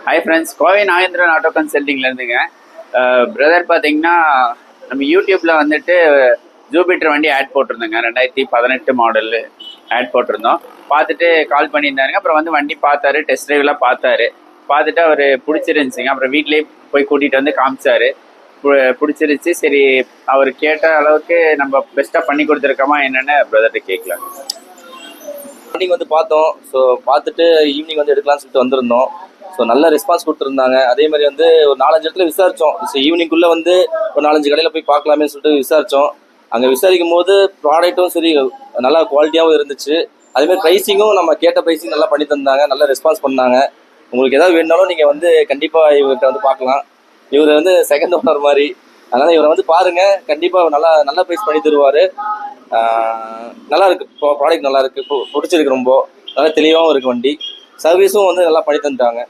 Hi friends, Kovai Nagendran auto கன்சல்டிங்ல இருந்துங்க. Brother பார்த்தீங்கன்னா நம்ம யூடியூப்ல வந்துட்டு ஜூபிட்டர் வண்டி ஆட் போட்டிருந்தோங்க. 2018 மாடல் ஆட் போட்டிருந்தோம். பார்த்துட்டு கால் பண்ணியிருந்தாருங்க. அப்புறம் வந்து வண்டி பார்த்தாரு, டெஸ்ட் ட்ரைவ்லாம் பார்த்துட்டு அவர் பிடிச்சிருந்துச்சிங்க. அப்புறம் வீட்லேயே போய் கூட்டிகிட்டு வந்து காமிச்சாரு. பிடிச்சிருச்சு. சரி, அவர் கேட்ட அளவுக்கு நம்ம பெஸ்ட்டாக பண்ணி கொடுத்துருக்கோமா என்னென்னு பிரதர்கிட்ட கேட்கலாம். மார்னிங் வந்து பார்த்தோம். ஸோ பார்த்துட்டு ஈவினிங் வந்து எடுக்கலாம்னு சொல்லிட்டு வந்திருந்தோம். ஸோ நல்ல ரெஸ்பான்ஸ் கொடுத்துருந்தாங்க. அதே மாதிரி வந்து ஒரு 4-5 இடத்துல விசாரித்தோம். ஸோ ஈவினிங்குள்ளே வந்து ஒரு 4-5 கடையில் போய் பார்க்கலாமே சொல்லிட்டு விசாரித்தோம். அங்கே விசாரிக்கும் போது ப்ராடக்ட்டும் சரி நல்லா குவாலிட்டியாகவும் இருந்துச்சு. அதேமாதிரி ப்ரைஸிங்கும் நம்ம கேட்ட ப்ரைஸிங் நல்லா பண்ணி தந்தாங்க. நல்லா ரெஸ்பான்ஸ் பண்ணாங்க. உங்களுக்கு ஏதாவது வேணுனாலும் நீங்கள் வந்து கண்டிப்பாக இவர்கிட்ட வந்து பார்க்கலாம். இவர் வந்து செகண்ட் ஓனர் மாதிரி. அதனால் இவரை வந்து பாருங்கள். கண்டிப்பாக நல்ல ப்ரைஸ் பண்ணி தருவார். நல்லா இருக்குது. ப்ராடக்ட் நல்லா இருக்குது. பிடிச்சிருக்கு. ரொம்ப நல்லா தெளிவாகவும் இருக்குது. வண்டி சர்வீஸும் வந்து நல்லா பண்ணி தந்துட்டாங்க.